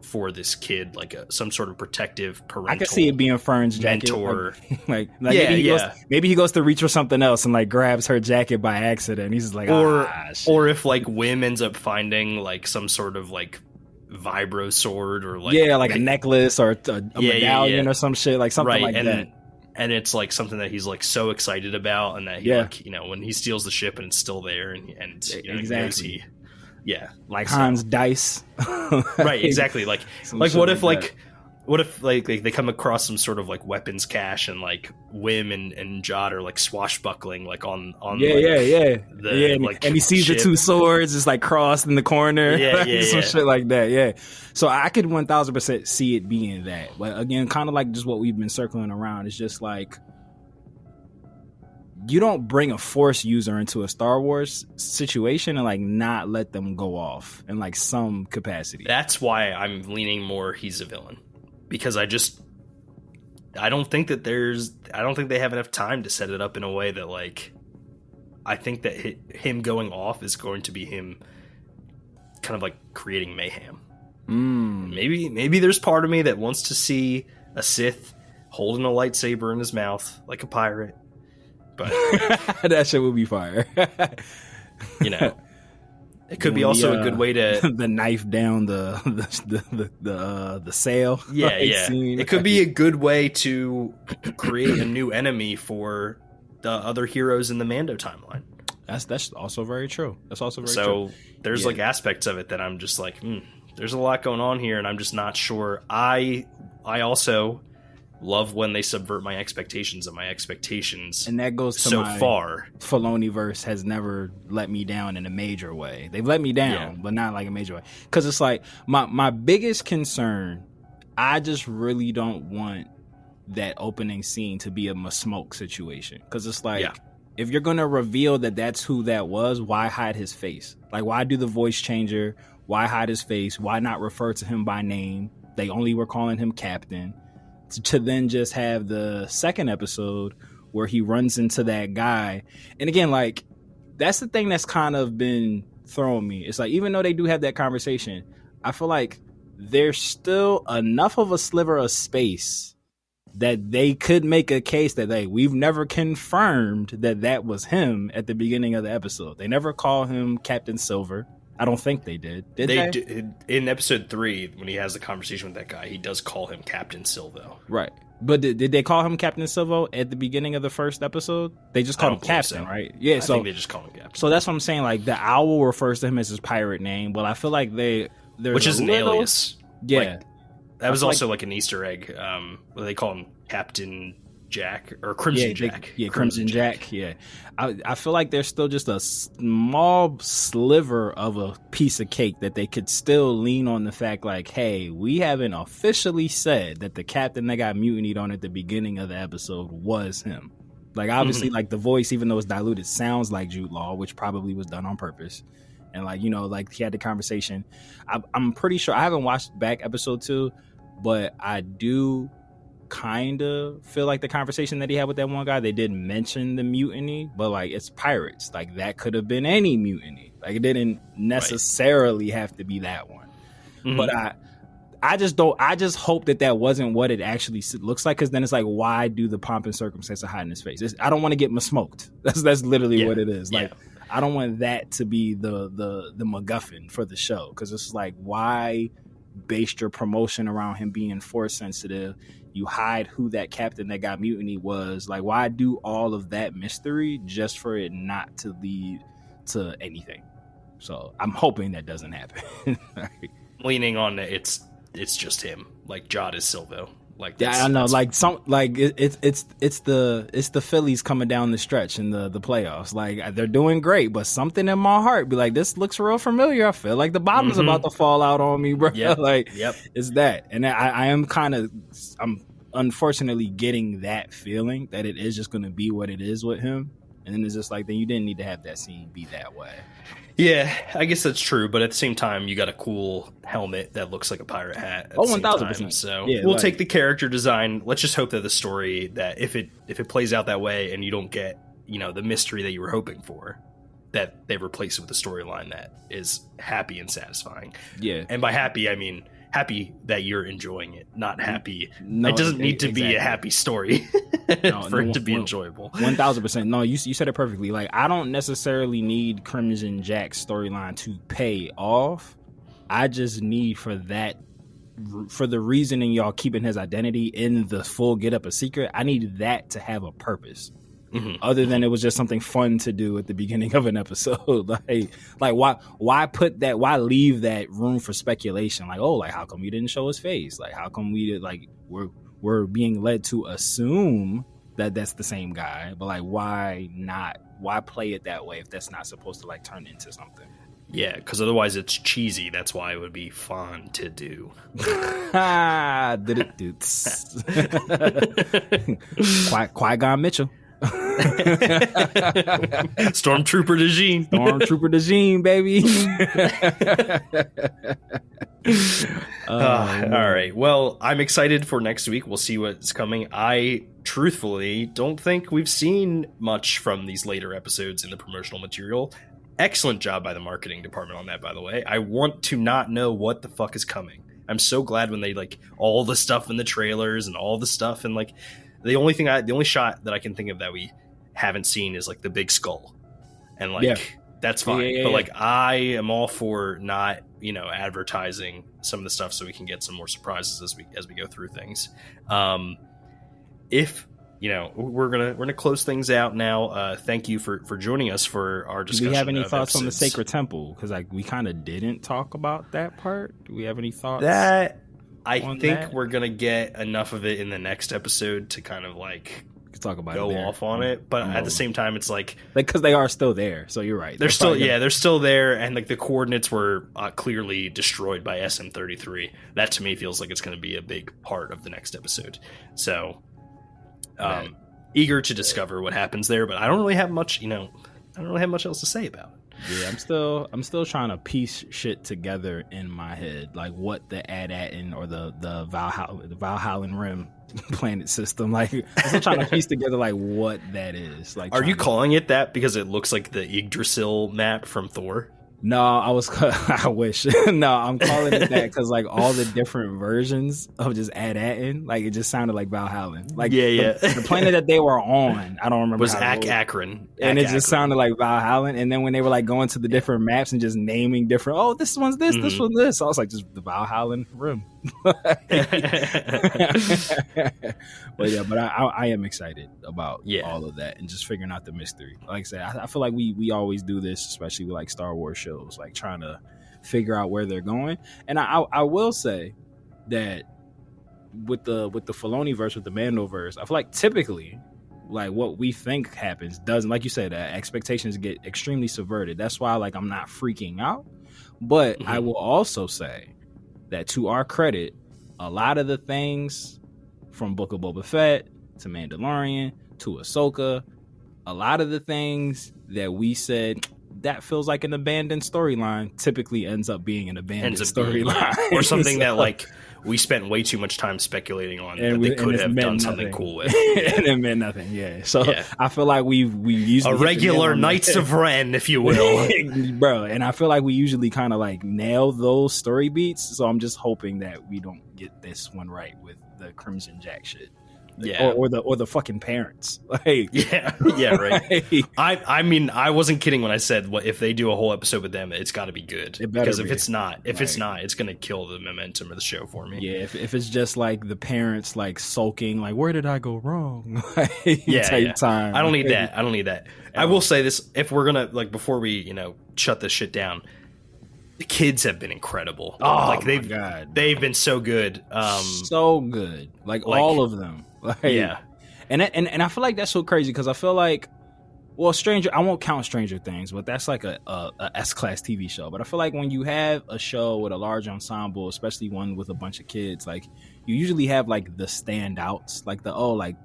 for this kid, like some sort of protective parental. I can see it being Fern's jacket. Mentor. Maybe he goes to reach for something else and like grabs her jacket by accident. And he's just like, shit. Or if like Wim ends up finding like some sort of like vibro sword, or like a necklace or a medallion or some shit, like something like that. And it's like something that he's like so excited about, and that he like, when he steals the ship and it's still there, and exactly. Like Hans Dice. Right, exactly. Like what if they come across some sort of like weapons cache, and like Wim and Jod are like swashbuckling like on and he sees ship. the 2 swords just like crossed in the corner, some shit like that. So I could 1,000% see it being that. But again, kind of like just what we've been circling around, it's just like, you don't bring a Force user into a Star Wars situation and like not let them go off in like some capacity. That's why I'm leaning more he's a villain, because I don't think they have enough time to set it up in a way that like, I think that him going off is going to be him kind of like creating mayhem. Maybe there's part of me that wants to see a Sith holding a lightsaber in his mouth like a pirate. But that shit would be fire. It could be also a good way to the knife down the sail. Scene. It could be a good way to create a new enemy for the other heroes in the Mando timeline. That's also very true. True. So there's like aspects of it that I'm just like, there's a lot going on here, and I'm just not sure. I also love when they subvert my expectations, and that goes to so my far. Filoniverse has never let me down in a major way. They've let me down, but not like a major way. Because it's like my biggest concern, I just really don't want that opening scene to be a smoke situation, because it's like, if you're gonna reveal that that's who that was, why hide his face? Like, why do the voice changer? Why hide his face? Why not refer to him by name? They only were calling him Captain. To then just have the second episode where he runs into that guy. And again, like, that's the thing that's kind of been throwing me. It's like, even though they do have that conversation, I feel like there's still enough of a sliver of space that they could make a case that, hey, we've never confirmed that that was him at the beginning of the episode. They never call him Captain Silver. I don't think they did. Did they? In episode 3, when he has the conversation with that guy, he does call him Captain Silvo. Right. But did they call him Captain Silvo at the beginning of the first episode? They just called him Captain, right? Yeah, I think they just call him Captain. So that's what I'm saying. Like, the owl refers to him as his pirate name, but I feel like which is an alias. Yeah. Like, that was also like an Easter egg. They call him Captain Jack or Crimson Jack. Crimson Jack. Yeah. I feel like there's still just a small sliver of a piece of cake that they could still lean on the fact, like, hey, we haven't officially said that the captain that got mutinied on at the beginning of the episode was him. Like, obviously, like, the voice, even though it's diluted, sounds like Jude Law, which probably was done on purpose. And, like, you know, like, he had the conversation. I'm pretty sure, I haven't watched back episode 2, but I do kind of feel like the conversation that he had with that one guy, they didn't mention the mutiny, but, like, it's pirates. Like, that could have been any mutiny. Like, it didn't necessarily have to be that one. But I just hope that wasn't what it actually looks like, because then it's like, why do the pomp and circumstance of hiding his face? I don't want to get smoked. That's literally what it is. Like, I don't want that to be the MacGuffin for the show, because it's like, why base your promotion around him being force sensitive? You hide who that captain that got mutiny was. Like, why do all of that mystery just for it not to lead to anything? So I'm hoping that doesn't happen. Leaning on it's just him. Like, Jod is Silvo. Like, I know. Like, it's the Phillies coming down the stretch in the playoffs. Like, they're doing great, but something in my heart be like, this looks real familiar. I feel like the bottom's about to fall out on me, bro. It's that. And I'm unfortunately getting that feeling that it is just going to be what it is with him. And then it's just like, then you didn't need to have that scene be that way. Yeah, I guess that's true, but at the same time, you got a cool helmet that looks like a pirate hat. 1,000%. So we'll take the character design. Let's just hope that the story, that if it plays out that way and you don't get, you know, the mystery that you were hoping for, that they replace it with a storyline that is happy and satisfying. Yeah, and by happy, I mean happy that you're enjoying it, not happy. No, it doesn't need to be a happy story for it to be enjoyable. 1,000%. No, you said it perfectly. Like, I don't necessarily need Crimson Jack's storyline to pay off. I just need for the reasoning y'all keeping his identity in the full get up a secret. I need that to have a purpose. Other than it was just something fun to do at the beginning of an episode. like why put that, why leave that room for speculation? Like, oh, like, how come you didn't show his face? Like, how come we're being led to assume that that's the same guy, but like, why play it that way if that's not supposed to like turn into something? Yeah, because otherwise it's cheesy. That's why it would be fun to do. Qui-Gon Mitchell. Stormtrooper Dejeen, baby. All right. Well, I'm excited for next week. We'll see what's coming. I truthfully don't think we've seen much from these later episodes in the promotional material. Excellent job by the marketing department on that, by the way. I want to not know what the fuck is coming. I'm so glad when they, like, all the stuff in the trailers and all the stuff, and like the only shot that I can think of that we haven't seen is like the big skull, and like that's fine. But like, I am all for not, you know, advertising some of the stuff so we can get some more surprises as we go through things. If you know, we're gonna close things out now. Thank you for joining us for our discussion. Do we have any thoughts episodes on the Sacred Temple? Because like, we kind of didn't talk about that part. Do we have any thoughts? I think we're gonna get enough of it in the next episode to kind of like We could talk about go it there. off on it, but at the same time, it's like because they are still there. So you're right. They're still there, and like the coordinates were clearly destroyed by SM-33. That to me feels like it's going to be a big part of the next episode. So, eager to discover what happens there, but I don't really have much. I don't really have much else to say about it. Yeah, I'm still trying to piece shit together in my head, like what the AT-AT or the Valhallan Rim planet system. Like I'm still trying to piece together like what that is. Like, are you calling it that because it looks like the Yggdrasil map from Thor? No, I wish. No, I'm calling it that because like all the different versions of just AT-AT, like it just sounded like Valhallan. Like the planet that they were on, I don't remember. Was Akron, and it just sounded like Valhallan. And then when they were like going to the different maps and just naming different, oh, this one's this, this one's this. I was like, just the Valhallan Rim. But I am excited about all of that and just figuring out the mystery. Like I said, I feel like we always do this, especially with like Star Wars shows, like trying to figure out where they're going. And I will say that with the Filoni verse, with the Mando verse, I feel like typically like what we think happens doesn't, like you said, expectations get extremely subverted. That's why like I'm not freaking out. But I will also say that to our credit, a lot of the things from Book of Boba Fett to Mandalorian to Ahsoka, a lot of the things that we said that feels like an abandoned storyline typically ends up being an abandoned storyline. Or something that like we spent way too much time speculating on that they could have done something cool with. And it meant nothing, So I feel like we usually... A regular Knights of Ren, if you will. Bro, and I feel like we usually kind of like nail those story beats, so I'm just hoping that we don't get this one right with the Crimson Jack shit. Or the fucking parents. Like, right. I mean, I wasn't kidding when I said if they do a whole episode with them, it's got to be good. Because if it's not, it's going to kill the momentum of the show for me. Yeah, if it's just like the parents like sulking, like where did I go wrong? Take time. I don't need that. I will say this: if we're gonna like before we shut this shit down. The kids have been incredible. Oh, like they've been so good. So good. Like all of them. Like, And I feel like that's so crazy because I feel like, well, I won't count Stranger Things, but that's like a S-class TV show. But I feel like when you have a show with a large ensemble, especially one with a bunch of kids, like you usually have like the standouts, like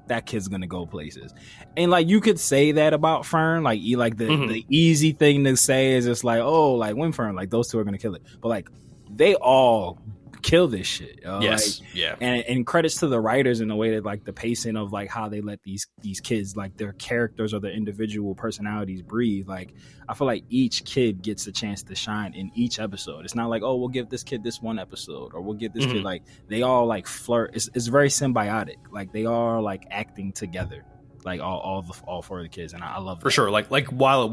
that kid's gonna go places. And like you could say that about Fern, like the easy thing to say is just like, oh, like Winfern, like those two are gonna kill it. But like they all kill this shit. Yes. Like, and credits to the writers in the way that like the pacing of like how they let these kids, like their characters or their individual personalities breathe. Like I feel like each kid gets a chance to shine in eeach episode. It's not like, oh, we'll give this kid this one episode or we'll give this kid, like they all like flirt. It's very symbiotic. Like they are like acting together, like all four of the kids. And I love that. For sure. Like while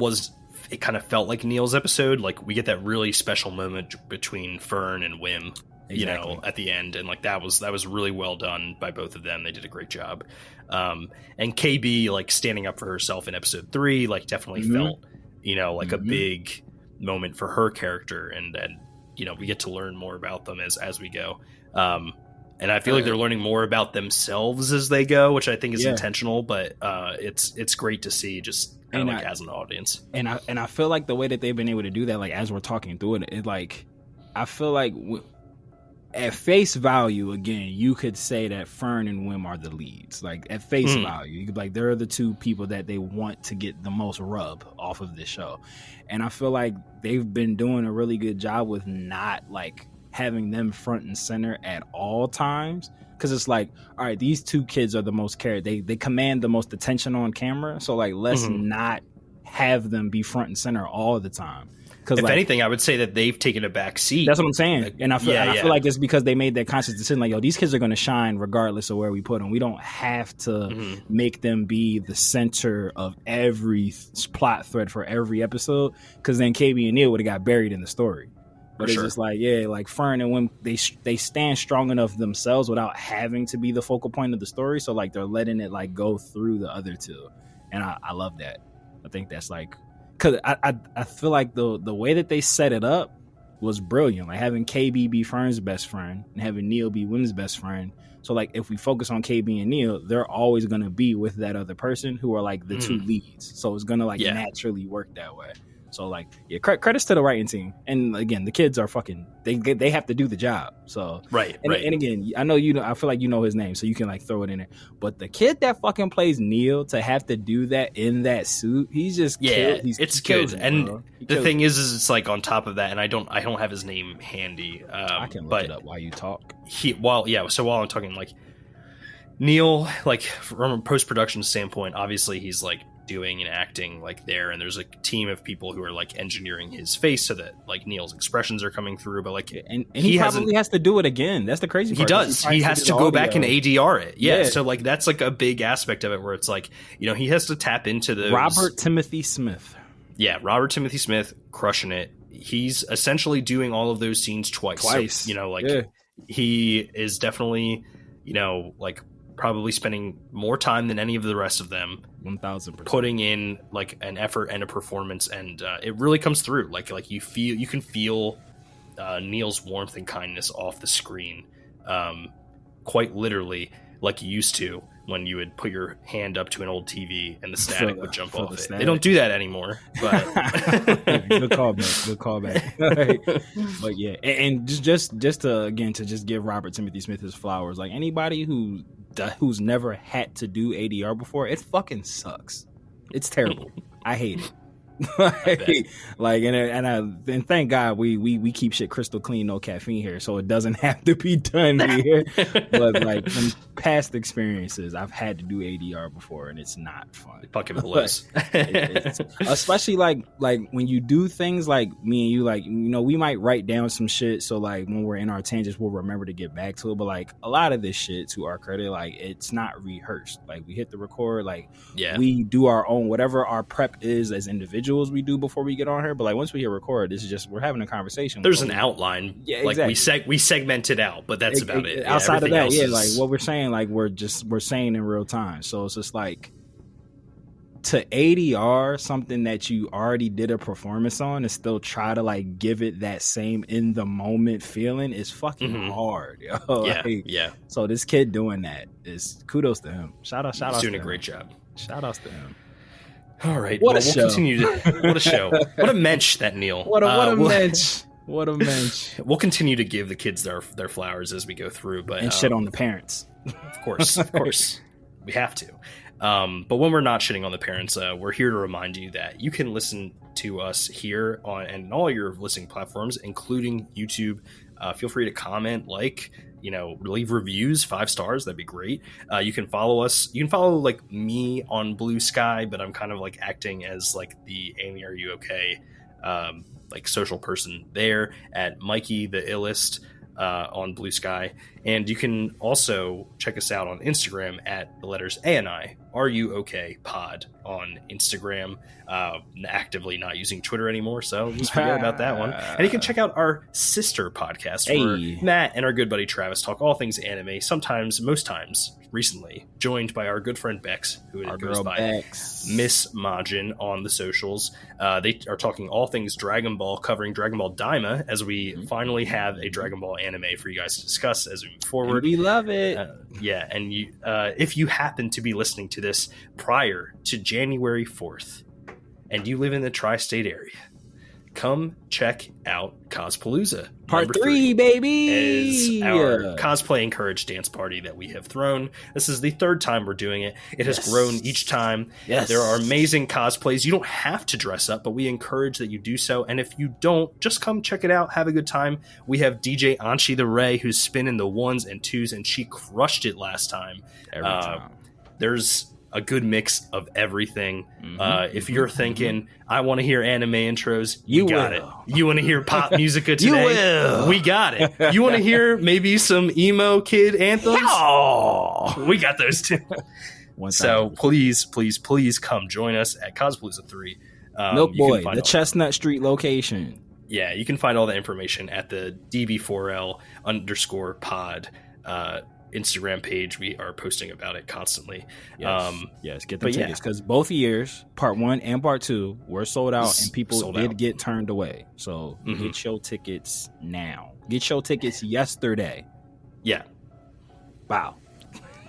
it kind of felt like Neil's episode, like we get that really special moment between Fern and Wim. Exactly. At the end, and like that was really well done by both of them. They did a great job. And KB like standing up for herself in episode 3, like definitely felt, like a big moment for her character, and we get to learn more about them as we go. And I feel like they're learning more about themselves as they go, which I think is intentional, but it's great to see just kind of like as an audience. And I feel like the way that they've been able to do that, like as we're talking through it like I feel like. At face value, again, you could say that Fern and Wim are the leads. Like at face value, you could be like they're the two people that they want to get the most rub off of this show, and I feel like they've been doing a really good job with not like having them front and center at all times. Because it's like, all right, these two kids are the most cared. They command the most attention on camera, so like let's not have them be front and center all the time. If anything, I would say that they've taken a back seat. That's what I'm saying. And I feel like it's because they made that conscious decision, like, yo, these kids are going to shine regardless of where we put them. We don't have to make them be the center of every plot thread for every episode, because then KB and Neel would have got buried in the story. But it's just like, like Fern and when they stand strong enough themselves without having to be the focal point of the story. So like they're letting it like go through the other two. And I love that. I think that's like, because I feel like the way that they set it up was brilliant. Like having KB be Fern's best friend and having Neel be Wim's best friend So like if we focus on KB and Neel, they're always going to be with that other person who are like the two leads. So it's going to like naturally work that way. So like, yeah, credits to the writing team. And again, the kids are fucking, they have to do the job. So and again, I know I feel like you know his name, so you can like throw it in there. But the kid that fucking plays Neel, to have to do that in that suit, he's just it's good. And the thing is it's like on top of that, and I don't have his name handy. I can look it up while you talk. While I'm talking, like Neel, like from a post-production standpoint, obviously he's like doing and acting like there, and there's a team of people who are like engineering his face so that like Neel's expressions are coming through, but like and he probably has to do it again. That's the crazy part. He has to go back and ADR it. So like that's like a big aspect of it where it's like, you know, he has to tap into the Robert Timothy Smith crushing it. He's essentially doing all of those scenes twice. So, you know, like he is definitely, you know, like probably spending more time than any of the rest of them. 1000%. Putting in like an effort and a performance, and it really comes through. Like you can feel Neel's warmth and kindness off the screen, quite literally, like you used to when you would put your hand up to an old TV and the static would jump off it. They don't do that anymore. But good callback. But yeah, and just to again to just give Robert Timothy Smith his flowers. Like anybody who's never had to do ADR before, it fucking sucks. It's terrible. I hate it. And thank God we keep shit crystal clean, no caffeine here, so it doesn't have to be done here. But like from past experiences, I've had to do ADR before, and it's not fun. Fucking blows. Especially like when you do things like me and you, like, you know, we might write down some shit, so like when we're in our tangents, we'll remember to get back to it. But like a lot of this shit, to our credit, like it's not rehearsed. Like we hit the record, like we do our own whatever our prep is as individuals we do before we get on here, but like once we hit record, this is just we're having a conversation. There's an outline, exactly. Like we segment it out, but that's about it. Outside of that, like what we're saying, like we're saying in real time. So it's just like to ADR something that you already did a performance on and still try to like give it that same in the moment feeling is fucking hard. So this kid doing that is kudos to him. Shout out. He's doing a great job. Shout outs to him. All right. What a show. What a show. What a mensch that Neel. What a mensch. What a mensch. We'll continue to give the kids their flowers as we go through, but and shit on the parents. Of course. We have to. But when we're not shitting on the parents, we're here to remind you that you can listen to us here on and all your listening platforms, including YouTube. Feel free to comment, leave reviews, 5 stars. That'd be great. You can follow us. You can follow like me on Blue Sky, but I'm kind of like acting as like the Amy, are you okay? Like social person there at Mikey the Illest on Blue Sky. And you can also check us out on Instagram at the letters ANI, Are You Okay Pod on Instagram. Actively not using Twitter anymore, so just forget about that one. And you can check out our sister podcast where Matt and our good buddy Travis talk all things anime, sometimes, most times, recently, joined by our good friend Bex, who goes by Bex. Miss Majin on the socials. They are talking all things Dragon Ball, covering Dragon Ball Daima, as we finally have a Dragon Ball anime for you guys to discuss as we move forward. And we love it. And you, if you happen to be listening to this prior to January 4th, and you live in the tri-state area, come check out Cospalooza. Part 3, baby! Is our cosplay encouraged dance party that we have thrown. This is the 3rd time we're doing it. It has grown each time. Yes. There are amazing cosplays. You don't have to dress up, but we encourage that you do so. And if you don't, just come check it out. Have a good time. We have DJ Anshi the Ray, who's spinning the 1s and 2s, and she crushed it last time. Every time. There's a good mix of everything. If you're thinking, I want to hear anime intros, you got it. You want to hear pop musica today? We got it. You want to hear maybe some emo kid anthems? We got those too. So please come join us at Cospalooza 3. Milk Boy, the Chestnut Street location. Yeah, you can find all the information at the DB4L_pod Instagram page. We are posting about it constantly. Yes, get the tickets, because both years, part 1 and part 2, were sold out, and people did get turned away. So get your tickets now. Get your tickets yesterday. Yeah. Wow.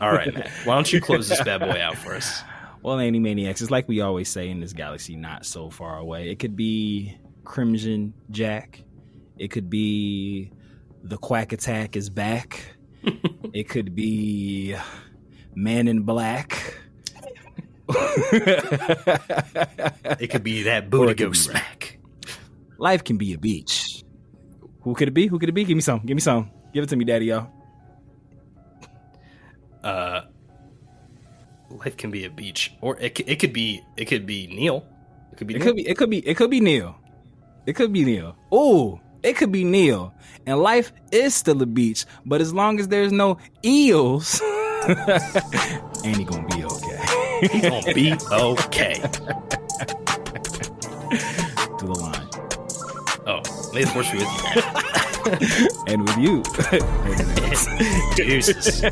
All right, Matt. Why don't you close this bad boy out for us? Well, Animaniacs, it's like we always say in this galaxy not so far away. It could be Crimson Jack. It could be The Quack Attack is back. It could be Man in Black. It could be that booty go smack. Life can be a beach. Who could it be? Who could it be? Give me some. Give me some. Give it to me, daddy-o. Life can be a beach, or it could be Neel. It could be Neel. It could be Neel. It could be Neel. Oh, it could be Neel. And life is still a beach, but as long as there's no eels, ain't he gonna be okay? He gonna be okay. To the line. Oh, may the force be with you. And with you. Deuces.